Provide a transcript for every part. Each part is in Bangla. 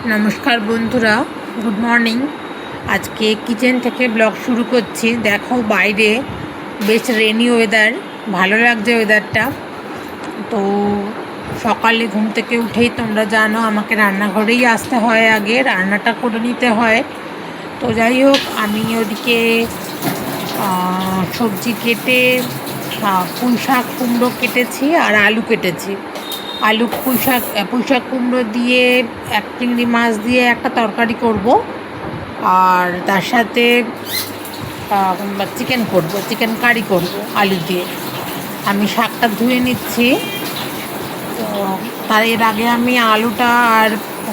নমস্কার বন্ধুরা, গুড মর্নিং। আজকে কিচেন থেকে ব্লগ শুরু করছি। দেখো বাইরে বেশ রেনি ওয়েদার, ভালো লাগছে ওয়েদারটা। তো সকালে ঘুম থেকে উঠেই তোমরা জানো আমাকে রান্নাঘরেই আসতে হয়, আগে রান্নাটা করে নিতে হয়। তো যাই হোক, আমি ওদিকে সবজি কেটে পুঁই শাক কুমড়ো কেটেছি আর আলু কেটেছি। পুঁই শাক কুমড়ো দিয়ে এক চিংড়ি মাছ দিয়ে একটা তরকারি করব, আর তার সাথে চিকেন কারি করব আলু দিয়ে। আমি শাকটা ধুয়ে নিচ্ছি। তো তার এর আগে আমি আলুটা আর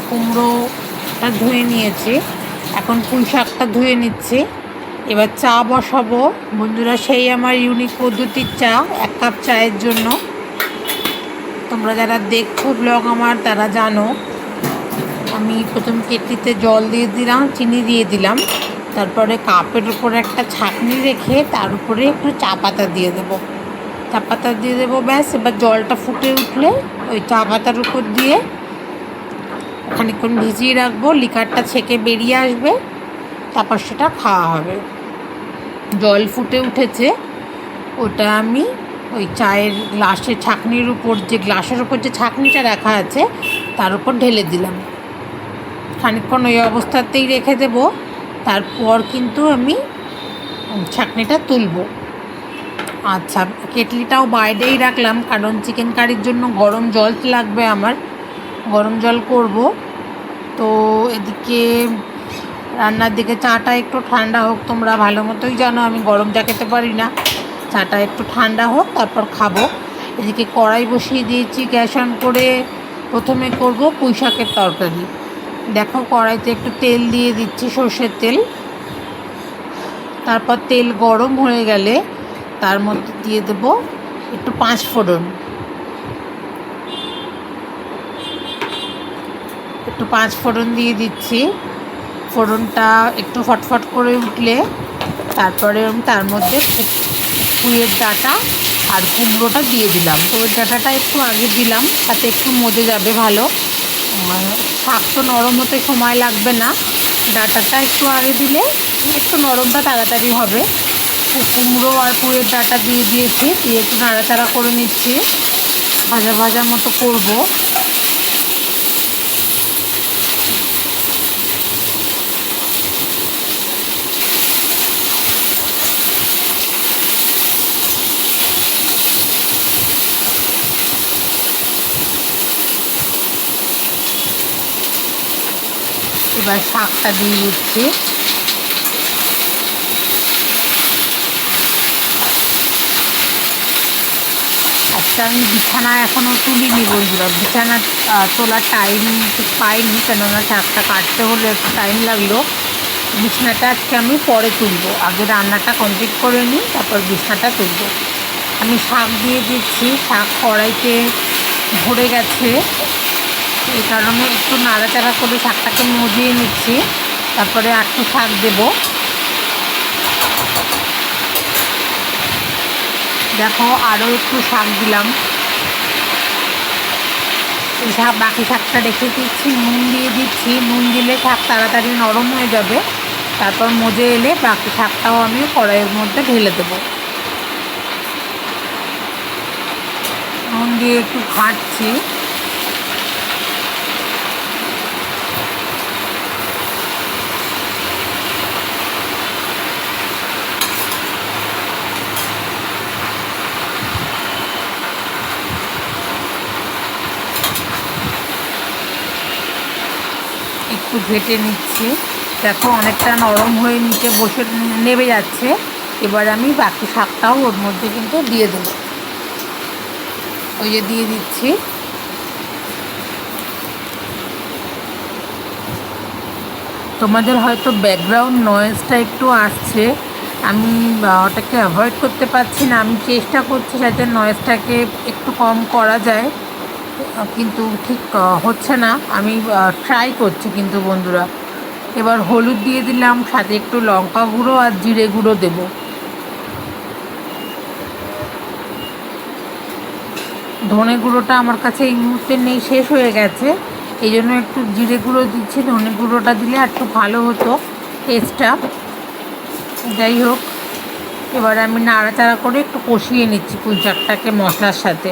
কুমড়োটা ধুয়ে নিয়েছি, এখন পুঁই শাকটা ধুয়ে নিচ্ছি। এবার চা বসাবো বন্ধুরা, সেই আমার ইউনিক পদ্ধতির চা, 1 কাপ চায়ের জন্য। তোমরা যারা দেখছো ব্লগ আমার তারা জানো, আমি প্রথম কেটলিতে জল দিয়ে দিলাম, চিনি দিয়ে দিলাম, তারপরে কাপের উপরে একটা ছাঁকনি রেখে তার উপরে একটু চা পাতা দিয়ে দেবো, ব্যাস। এবার জলটা ফুটে উঠলে ওই চা পাতার উপর দিয়ে খানিকক্ষণ ভিজিয়ে রাখবো, লিকারটা ছেঁকে বেরিয়ে আসবে, তারপর সেটা খাওয়া হবে। জল ফুটে উঠেছে, ওটা আমি ওই চায়ের গ্লাসের ছাঁকনির উপর, যে গ্লাসের উপর যে ছাঁকনিটা রাখা আছে তার উপর ঢেলে দিলাম। খানিকক্ষণ ওই অবস্থাতেই রেখে দেব, তারপর কিন্তু আমি ছাঁকনিটা তুলব। আচ্ছা, কেটলিটাও বাইরেই রাখলাম, কারণ চিকেন কারির জন্য গরম জল লাগবে, আমার গরম জল করব। তো এদিকে রান্নার দিকে চাটা একটু ঠান্ডা হোক, তোমরা ভালো মতোই জানো আমি গরম চা খেতে পারি না। চাটা একটু ঠান্ডা হোক, তারপর খাবো। এদিকে কড়াই বসিয়ে দিয়েছি গ্যাস অন করে। প্রথমে করব পুঁই শাকের তরকারি। দেখো কড়াইতে একটু তেল দিয়ে দিচ্ছি, সর্ষের তেল। তারপর তেল গরম হয়ে গেলে তার মধ্যে দিয়ে দেব একটু 5 ফোড়ন। একটু 5 ফোড়ন দিয়ে দিচ্ছি। ফোড়নটা একটু ফটফট করে উঠলে তারপরে আমি তার মধ্যে পুঁইয়ের ডাঁটা আর কুমড়োটা দিয়ে দিলাম। পুঁইয়ের ডাঁটাটা একটু আগে দিলাম, তাতে একটু মজে যাবে ভালো। শাক তো নরম হতে সময় লাগবে না, ডাঁটাটা একটু আগে দিলে একটু নরমটা তাড়াতাড়ি হবে। কুমড়ো আর পুঁইয়ের ডাঁটা দিয়ে দিয়েছি, দিয়ে একটু নাড়াচাড়া করে নিচ্ছি, ভাজা ভাজা মতো করব। এবার শাকটা দিয়ে দিচ্ছি। আচ্ছা, আমি বিছানা এখনও তুলিনি বন্ধুরা, বিছানা তোলার টাইম ঠিক পাইনি, কেননা শাকটা কাটতে হলে একটু টাইম লাগলো। বিছানাটা আজকে আমি পরে তুলবো, আগে রান্নাটা কমপ্লিট করে নিই, তারপর বিছানাটা তুলবো। আমি শাক দিয়ে দিচ্ছি, শাক কড়াইতে ভরে গেছে, এই কারণে একটু নাড়াচাড়া করে শাকটাকে মজিয়ে নিচ্ছি, তারপরে একটু শাক দেবো। দেখো আরও একটু শাক দিলাম। বাকি শাকটা রেখে দিচ্ছি, নুন দিয়ে দিচ্ছি। নুন দিলে শাক তাড়াতাড়ি নরম হয়ে যাবে, তারপর মজে এলে বাকি শাকটাও আমি কড়াইয়ের মধ্যে ঢেলে দেবো। নুন দিয়ে একটু ঘাঁটছি। একটু ঘেটে নিচ্ছি। দেখো অনেকটা নরম হয়ে নিচে বসে নেমে যাচ্ছে। এবার আমি বাকি শাকটাও ওর মধ্যে কিন্তু দিয়ে দেবো, ওই যে দিয়ে দিচ্ছি। তোমাদের হয়তো ব্যাকগ্রাউন্ড নয়েজটা একটু আসছে, আমি ওটাকে অ্যাভয়েড করতে পারছি না। আমি চেষ্টা করছি যাতে নয়েজটাকে একটু কম করা যায়, কিন্তু ঠিক হচ্ছে না। আমি ট্রাই করছি কিন্তু বন্ধুরা। এবার হলুদ দিয়ে দিলাম, সাথে একটু লঙ্কা গুঁড়ো আর জিরে গুঁড়ো দেবো। ধনে গুঁড়োটা আমার কাছে এই মুহূর্তে নেই, শেষ হয়ে গেছে। এই জন্য একটু জিরে গুঁড়ো দিচ্ছি, ধনে গুঁড়োটা দিলে আর একটু ভালো হতো টেস্টটা। যাই হোক, এবারে আমি নাড়াচাড়া করে একটু কষিয়ে নিচ্ছি পুঁই শাকটাকে মশলার সাথে।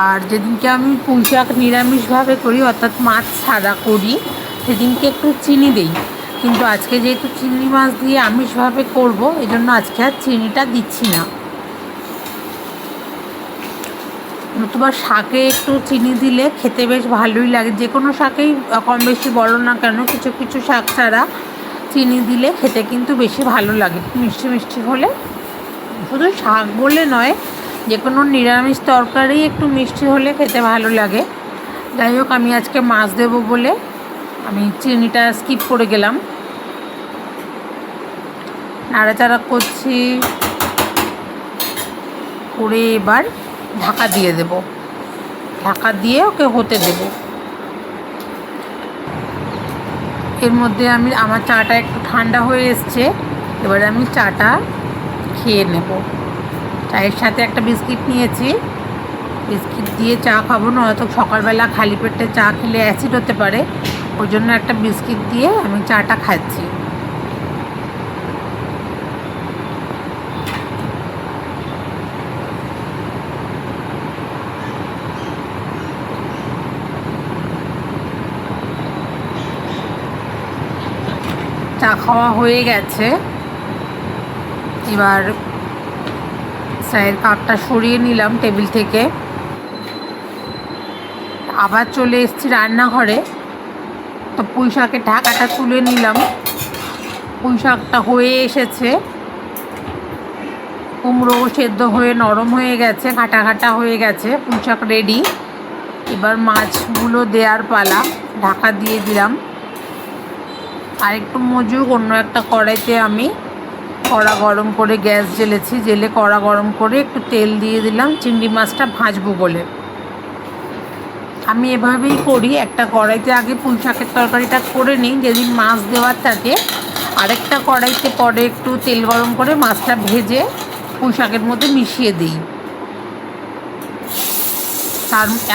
আর যেদিনকে আমি পুঁই শাক নিরামিষভাবে করি, অর্থাৎ মাছ ছাড়া করি, সেদিনকে একটু চিনি দিই। কিন্তু আজকে যেহেতু চিংড়ি মাছ দিয়ে আমিষভাবে করব, এই জন্য আজকে আর চিনিটা দিচ্ছি না। নতুবা শাকে একটু চিনি দিলে খেতে বেশ ভালোই লাগে। যে কোনো শাকেই কম বেশি বলো না কেন, কিছু কিছু শাক ছাড়া চিনি দিলে খেতে কিন্তু বেশি ভালো লাগে, মিষ্টি মিষ্টি হলে। শুধু শাক বলে নয়, যে কোনো নিরামিষ তরকারি একটু মিষ্টি হলে খেতে ভালো লাগে। যাই হোক, আমি আজকে মাছ দেবো বলে আমি চিনিটা স্কিপ করে গেলাম। নাড়াচাড়া করছি করে এবার ঢাকা দিয়ে দেব, ঢাকা দিয়ে ওকে হতে দেব। এর মধ্যে আমার চাটা একটু ঠান্ডা হয়ে এসছে, এবারে আমি চাটা খেয়ে নেব। চায়ের সাথে একটা বিস্কিট নিয়েছি, বিস্কিট দিয়ে চা খাবো, নয়তো সকালবেলা খালি পেটে চা খেলে অ্যাসিড হতে পারে, ওই জন্য একটা বিস্কিট দিয়ে আমি চাটা খাচ্ছি। চা খাওয়া হয়ে গেছে, এবার চায়ের কাপটা সরিয়ে নিলাম টেবিল থেকে। আবার চলে এসেছি রান্নাঘরে, তো পুঁই শাকের ঢাকাটা তুলে নিলাম। পুঁই শাকটা হয়ে এসেছে, কুমড়ো সেদ্ধ হয়ে নরম হয়ে গেছে, ঘাটা ঘাটা হয়ে গেছে, পুঁই শাক রেডি। এবার মাছগুলো দেওয়ার পালা, ঢাকা দিয়ে দিলাম। আর একটু মজুক অন্য একটা কড়াইতে আমি কড়া গরম করে গ্যাস জ্বেলেছি, জেলে কড়া গরম করে একটু তেল দিয়ে দিলাম চিংড়ি মাছটা ভাজবো বলে। আমি এভাবেই করি, একটা কড়াইতে আগে পুঁই শাকের তরকারিটা করে নিই যেদিন মাছ দেওয়ার থাকে, আরেকটা কড়াইতে পরে একটু তেল গরম করে মাছটা ভেজে পুঁই শাকের মধ্যে মিশিয়ে দিই।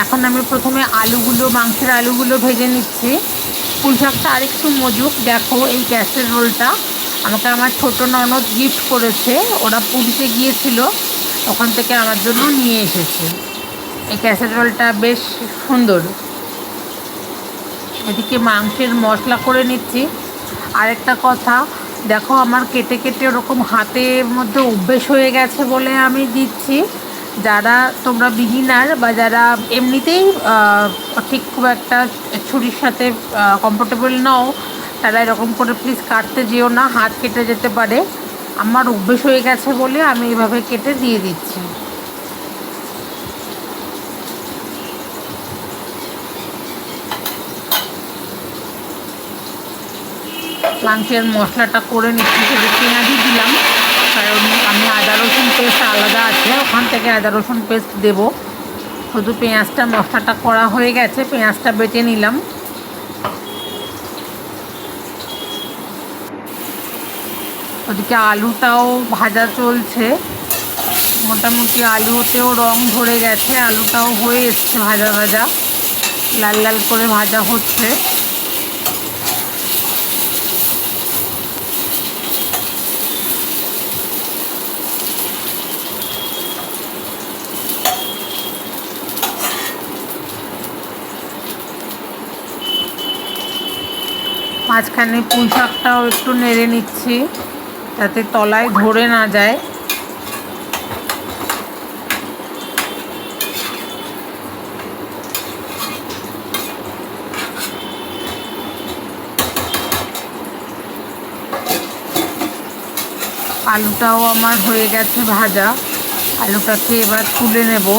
এখন আমি প্রথমে মাংসের আলুগুলো ভেজে নিচ্ছি। পুঁই শাকটা আরেকটু মজুক। দেখো, এই ক্যাসেরোলটা আমাকে আমার ছোটো ননদ গিফট করেছে, ওরা পুরীতে গিয়েছিল, ওখান থেকে আমার জন্য নিয়ে এসেছে। এই ক্যাসেরোলটা বেশ সুন্দর। এদিকে মাংসের মশলা করে নিচ্ছি। আরেকটা কথা, দেখো আমার কেটে কেটে ওরকম হাতের মধ্যে অভ্যেস হয়ে গেছে বলে আমি দিচ্ছি। যারা তোমরা বিগিনার বা যারা এমনিতেই ঠিক খুব একটা ছুরির সাথে কমফোর্টেবল নও, তারা এরকম করে প্লিজ কাটতে যেও না, হাত কেটে যেতে পারে। আমার অভ্যেস হয়ে গেছে বলে আমি এভাবে কেটে দিয়ে দিচ্ছি। মাংসের মশলাটা করে নিচ্ছি, সেটা পেঁয়াজই দিলাম, কারণ আমি আদা রসুন পেস্ট আলাদা আছে, ওখান থেকে আদা রসুন পেস্ট দেব। শুধু পেঁয়াজটা মশলাটা করা হয়ে গেছে, পেঁয়াজটা বেটে নিলাম। ওদিকে আলুটাও ভাজা চলছে, মোটামুটি আলুতেও রং ধরে গেছে, আলুটাও হয়ে এসছে ভাজা ভাজা, লাল লাল করে ভাজা হচ্ছে। মাঝখানে পুঁই শাকটাও একটু নেড়ে নিচ্ছি যাতে তলায় ধরে না যায়। আলুটাও আমার হয়ে গেছে ভাজা, আলুটাকে এবার তুলে নেব।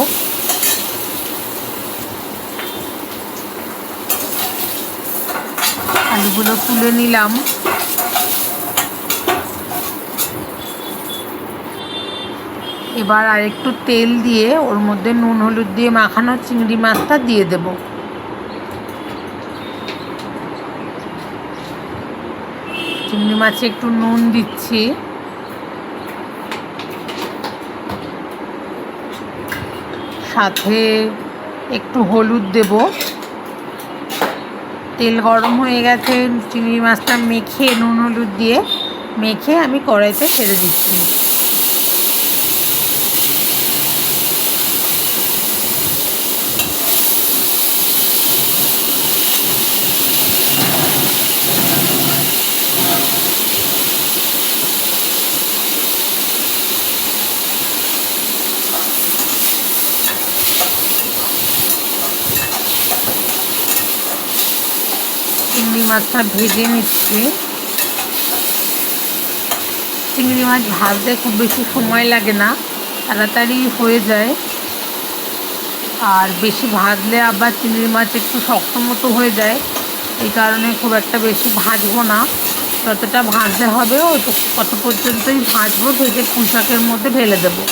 আলুগুলো তুলে নিলাম। এবার আরেকটু তেল দিয়ে ওর মধ্যে নুন হলুদ দিয়ে মাখানো চিংড়ি মাছটা দিয়ে দেব। চিংড়ি মাছে একটু নুন দিচ্ছি, সাথে একটু হলুদ দেব। তেল গরম হয়ে গেছে, চিংড়ি মাছটা মেখে নুন হলুদ দিয়ে মেখে আমি কড়াইতে ছেড়ে দিচ্ছি। চিংড়ি মাছটা ভেজে নিচ্ছি। চিংড়ি মাছ ভাজতে খুব বেশি সময় লাগে না, তাড়াতাড়ি হয়ে যায়। আর বেশি ভাজলে আবার চিংড়ি মাছ একটু শক্ত মতো হয়ে যায়, এই কারণে খুব একটা বেশি ভাজবো না। যতটা ভাজতে হবে কত পর্যন্তই ভাজবো, ভেজে পুঁই শাকের মধ্যে ঢেলে দেবো।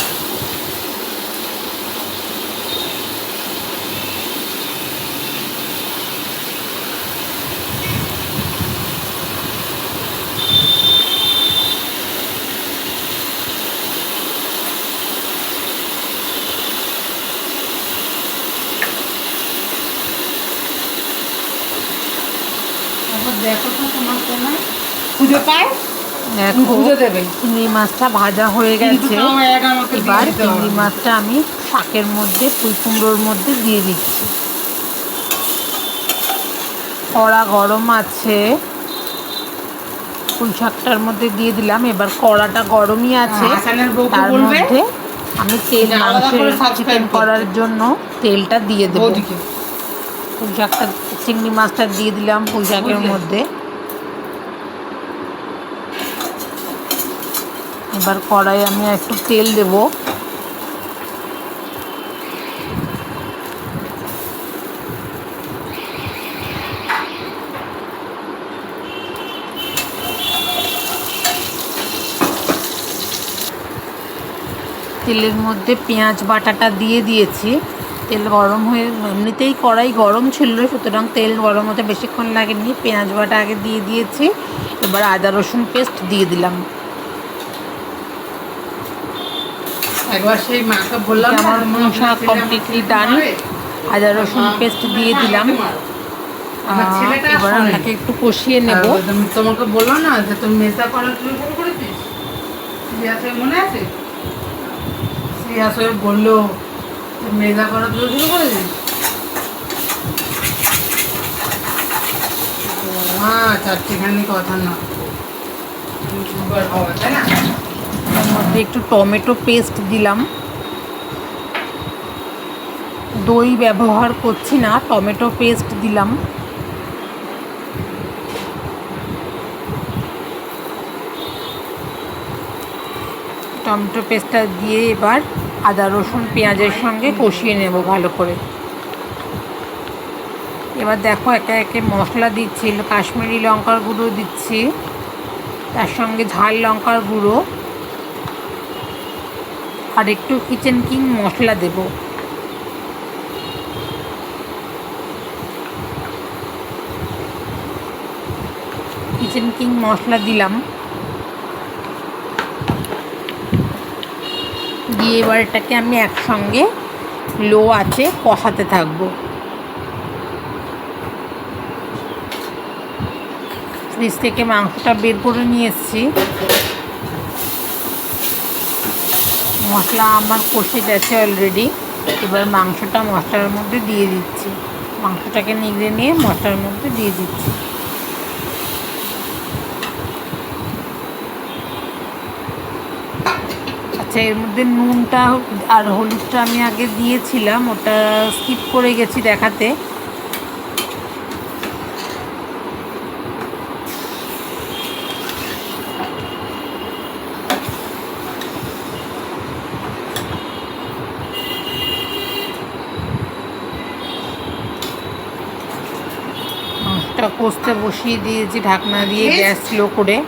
দেখো তো তোমার কোনায় খুঁজে পায়, খুঁজে দেবে। চিংড়ি মাছটা ভাজা হয়ে গেছে, এবার চিংড়ি মাছটা আমি শাকের মধ্যে, পুঁই কুমড়োর মধ্যে দিয়ে দিচ্ছি। কড়া গরম আছে, পুঁই শাকটার মধ্যে দিয়ে দিলাম। এবার কড়াটা গরমই আছে, তার মধ্যে আমি তেল, মাংসের চিকেন করার জন্য তেলটা দিয়ে দেবো। পুঁই শাকটা, চিংড়ি মাছটা দিয়ে দিলাম পুঁই শাকের মধ্যে। এবার কড়াই আমি একটু তেল দেব। তেলের মধ্যে পেঁয়াজ বাটাটা দিয়ে দিয়েছি। তেল গরম হয়ে, এমনিতেই কড়াই গরম ছিল, সুতরাং তেল গরম হতে বেশিক্ষণ লাগেনি। পেঁয়াজ বাটা আগে দিয়ে দিয়েছি, এবার আদা রসুন পেস্ট দিয়ে দিলাম। একবার সেই মাকে বললাম আমার মশলা কমপ্লিটলি ডান। আদা রসুন পেস্ট দিয়ে দিলাম। এবার ওটাকে একটু কষিয়ে নেব। তোমাকে বললো না যে তুমি মেজা করার তুমি ফোন করেছিস, মনে আছে? শ্রেয়াস বললো মেজা করা তুই শুরু করেছিস। চারটিখানি কথা না, তাই না? তার মধ্যে একটু টমেটো পেস্ট দিলাম। দই ব্যবহার করছি না, টমেটো পেস্ট দিলাম। টমেটো পেস্টটা দিয়ে এবার আদা রসুন পেঁয়াজের সঙ্গে কষিয়ে নেব ভালো করে। এবার দেখো একে একে মশলা দিচ্ছি। কাশ্মীরি লঙ্কার গুঁড়ো দিচ্ছি, তার সঙ্গে ঝাল লঙ্কার গুঁড়ো, আর একটু কিচেন কিং মশলা দেব। কিচেন কিং মশলা দিলাম, দিয়ে এবার এটাকে আমি একসঙ্গে লো আঁচে কষাতে থাকবো। ফ্রিজ থেকে মাংসটা বের করে নিয়ে এসেছি। মশলা আমার কষে গেছে অলরেডি। এবার মাংসটা মশলার মধ্যে দিয়ে দিচ্ছি। মাংসটাকে নিগড়ে নিয়ে মশলার মধ্যে দিয়ে দিচ্ছি। আচ্ছা, এর মধ্যে নুনটা আর হলুদটা আমি আগে দিয়েছিলাম, ওটা স্কিপ করে গেছি দেখাতে। মাংসটা কষতে বসিয়ে দিয়েছি ঢাকনা দিয়ে, গ্যাস স্লো করে।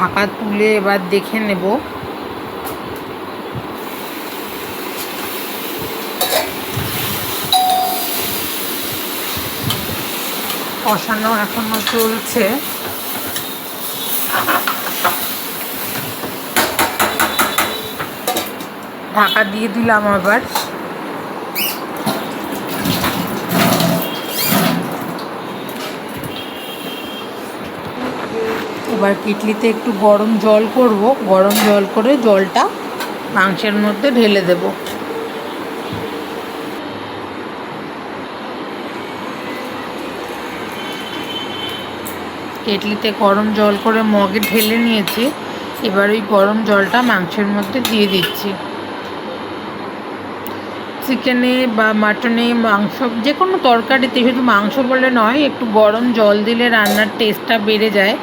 ঢাকা তুলে এবার দেখে নেব। কষানো এখনো চলছে। ঢাকা দিয়ে দিলাম আবার। এবার কেটলিতে একটু গরম জল করব, গরম জল করে জলটা মাংসের মধ্যে ঢেলে দেব। কেটলিতে গরম জল করে মগে ঢেলে নিয়েছি। এবার ওই গরম জলটা মাংসের মধ্যে দিয়ে দিচ্ছি। চিকেনে বা মাটনে, মাংস যে কোনো তরকারিতে, শুধু মাংস বলে নয়, একটু গরম জল দিলে রান্নার টেস্টটা বেড়ে যায়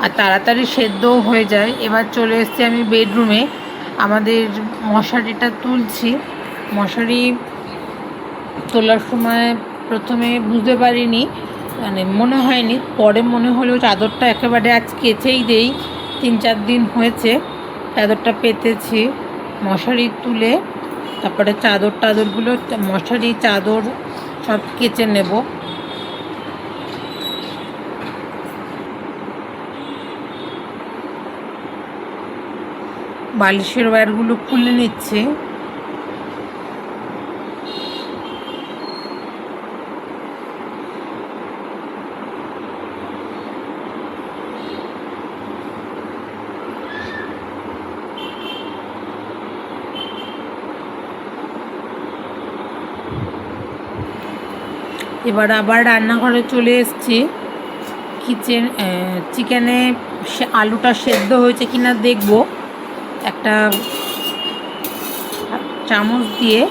আর তাড়াতাড়ি সেদ্ধও হয়ে যায়। এবার চলে এসেছি আমি বেডরুমে। আমাদের মশারিটা তুলছি। মশারি তোলার সময় প্রথমে বুঝতে পারিনি, মানে মনে হয়নি, পরে মনে হলো চাদরটা একেবারে আজ কেচেই দেই। 3-4 দিন হয়েছে চাদরটা পেতেছি। মশারি তুলে তারপরে চাদরগুলো, মশারি চাদর সব কেচে নেব। বালিশের ওয়্যারগুলো খুলে নিচ্ছে। এবার আবার রান্নাঘরে চলে এসেছি। চিকেনে আলুটা সেদ্ধ হয়েছে কিনা দেখব। একটা চামচ দিয়ে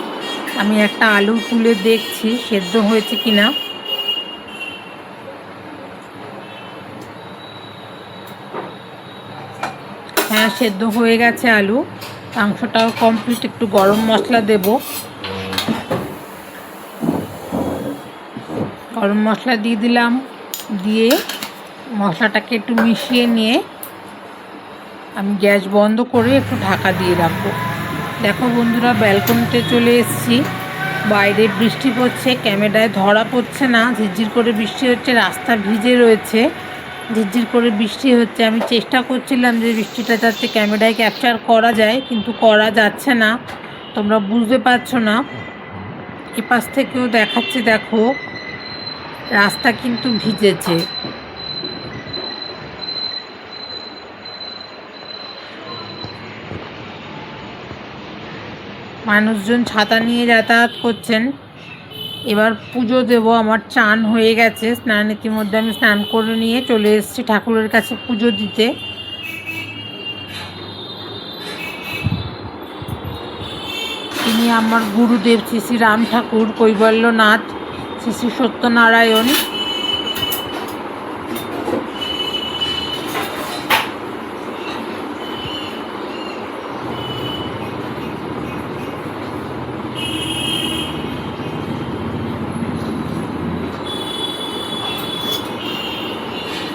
আমি একটা আলু তুলে দেখছি সেদ্ধ হয়েছে কিনা। হ্যাঁ, সেদ্ধ হয়ে গেছে আলু। মাংসটাও কমপ্লিট। একটু গরম মশলা দেব। গরম মশলা দিয়ে দিলাম। দিয়ে মশলাটাকে একটু মিশিয়ে নিয়ে আমি গ্যাস বন্ধ করে একটু ঢাকা দিয়ে রাখবো। দেখো বন্ধুরা, ব্যালকনিতে চলে এসেছি। বাইরে বৃষ্টি পড়ছে, ক্যামেরায় ধরা পড়ছে না। ঝিরঝির করে বৃষ্টি হচ্ছে, রাস্তা ভিজে রয়েছে। ঝিরঝির করে বৃষ্টি হচ্ছে। আমি চেষ্টা করছিলাম যে বৃষ্টিটা যাতে ক্যামেরায় ক্যাপচার করা যায়, কিন্তু করা যাচ্ছে না। তোমরা বুঝতে পারছো না। এপাশ থেকেও দেখাচ্ছে, দেখো রাস্তা কিন্তু ভিজেছে। মানুষজন ছাতা নিয়ে যাতায়াত করছেন। এবার পুজো দেব। আমার চান হয়ে গেছে, স্নান ইতিমধ্যে আমি স্নান করে নিয়ে চলে এসেছি ঠাকুরের কাছে পুজো দিতে। তিনি আমার গুরুদেব, শ্রী শ্রী রাম ঠাকুর, কৈবল্যনাথ, শ্রী শ্রী সত্যনারায়ণ।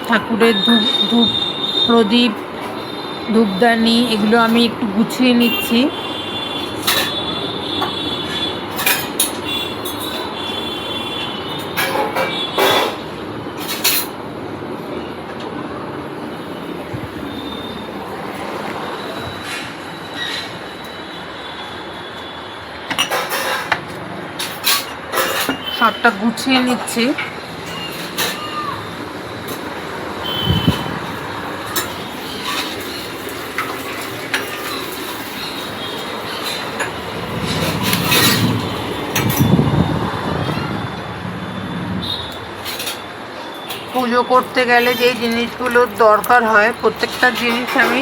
ঠাকুরের ধূপ প্রদীপ, ধূপদানি এগুলো আমি একটু গুছিয়ে নিচ্ছি। সবটা গুছিয়ে নিচ্ছি। পুজো করতে গেলে যেই জিনিসগুলোর দরকার হয় প্রত্যেকটা জিনিস আমি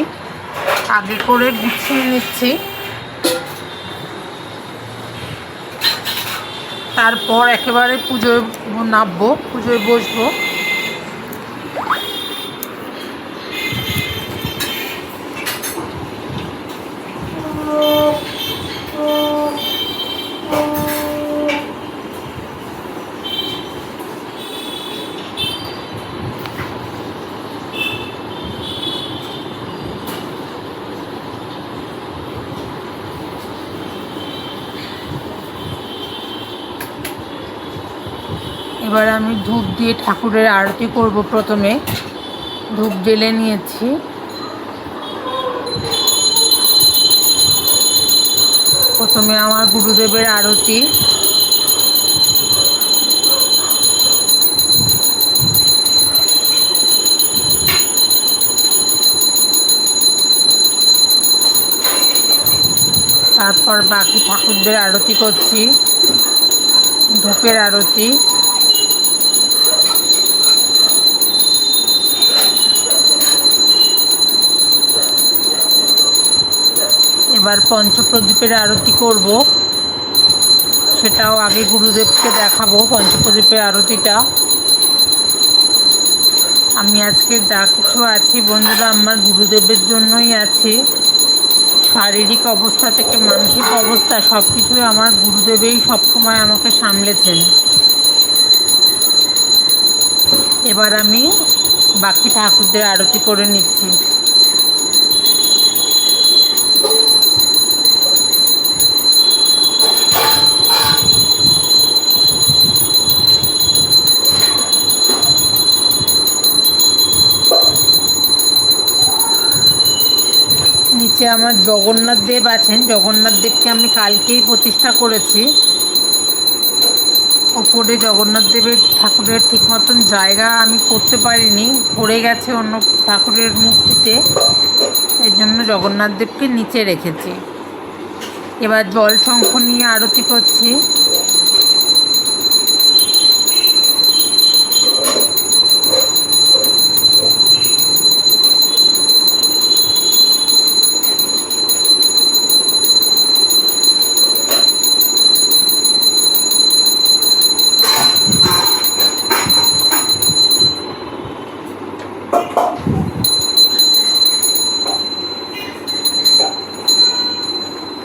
আগে করে গুছিয়ে নিচ্ছি। তারপর একেবারে পুজোয় নামবো, পুজোয় বসবো। এবার আমি ধূপ দিয়ে ঠাকুরের আরতি করব। প্রথমে ধূপ জ্বেলে নিয়েছি। প্রথমে আমার গুরুদেবের আরতি। তারপর বাকি ঠাকুরদের আরতি করছি, ধূপের আরতি। এবার পঞ্চপ্রদীপের আরতি করব, সেটাও আগে গুরুদেবকে দেখাবো। পঞ্চপ্রদীপের আরতিটা আমি আজকে যা কিছু আছি বন্ধুরা আমার গুরুদেবের জন্যই আছি। শারীরিক অবস্থা থেকে মানসিক অবস্থা সব কিছুই আমার গুরুদেবেই সবসময় আমাকে সামলেছেন। এবার আমি বাকি ঠাকুরদের আরতি করে নিচ্ছি। নিচে আমার জগন্নাথ দেব আছেন, জগন্নাথ দেবকে আমি কালকেই প্রতিষ্ঠা করেছি। ওপরে জগন্নাথ দেবের ঠাকুরের ঠিক মতন জায়গা আমি করতে পারিনি, পড়ে গেছে অন্য ঠাকুরের মূর্তিতে, এর জন্য জগন্নাথ দেবকে নিচে রেখেছি। এবার জল শঙ্খ নিয়ে আরতি করছি।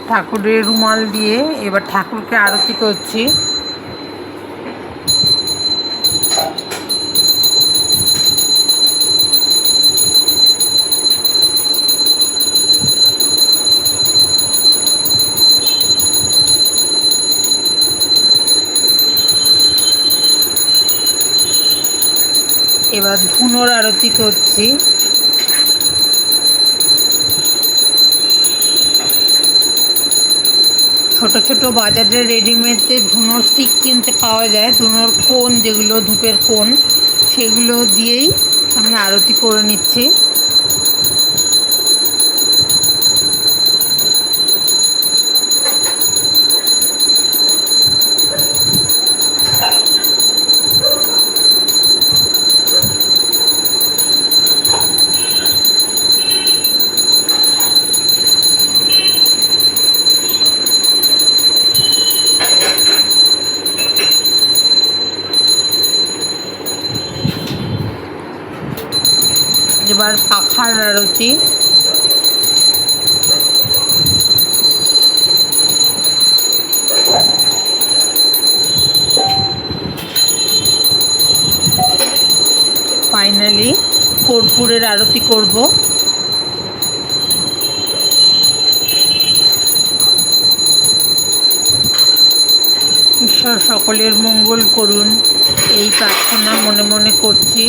ঠাকুরের রুমাল দিয়ে এবার ঠাকুরকে আরতি করছি। এবার ধুনোর আরতি করছি। ছোট ছোট বাজারে রেডিমেডে ধুনোর স্টিক কিনতে পাওয়া যায়, ধুনোর কোণ যেগুলো ধূপের কোণ, সেগুলো দিয়েই আমি আরতি করে নিচ্ছি। এবার পাখার আরতি। ফাইনালি কর্পূরের আরতি করব। ঈশ্বর সকলের মঙ্গল করুন এই প্রার্থনা মনে মনে করছি।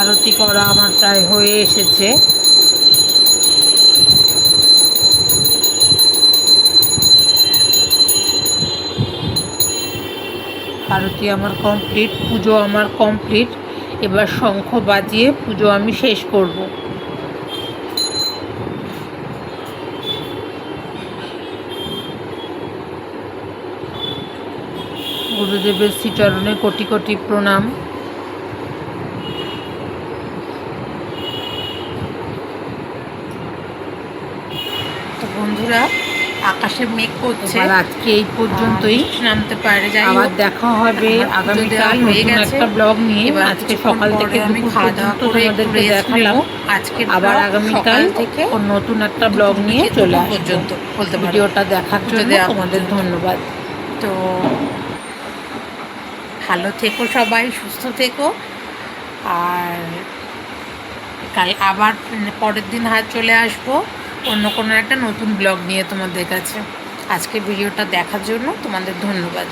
আরতি করা আমার প্রায় হয়ে এসেছে। আরতি আমার কমপ্লিট, পুজো আমার কমপ্লিট। এবার শঙ্খ বাজিয়ে পুজো আমি শেষ করব। গুরুদেবের শ্রীচরণে কোটি কোটি প্রণাম। বন্ধুরা আকাশে মেঘ করছে, আজকে এই পর্যন্তই, নামতে পারে। যাই আবার দেখা হবে আগামীকাল নতুন একটা ব্লগ নিয়ে। আজকে সকাল থেকে আমি খাওয়া দাওয়া করে তোমাদেরকে দেখালাম, আজকে আবার আগামীকাল থেকে নতুন একটা ব্লগ নিয়ে চলে পর্যন্ত ভিডিওটা দেখার জন্য তোমাদের ধন্যবাদ। তো ভালো থেকো, সবাই সুস্থ থেকো। আর কাল আবার পরের দিন চলে আসবো অন্য কোনো একটা নতুন ব্লগ নিয়ে তোমাদের কাছে। আজকে ভিডিওটা দেখার জন্য তোমাদের ধন্যবাদ।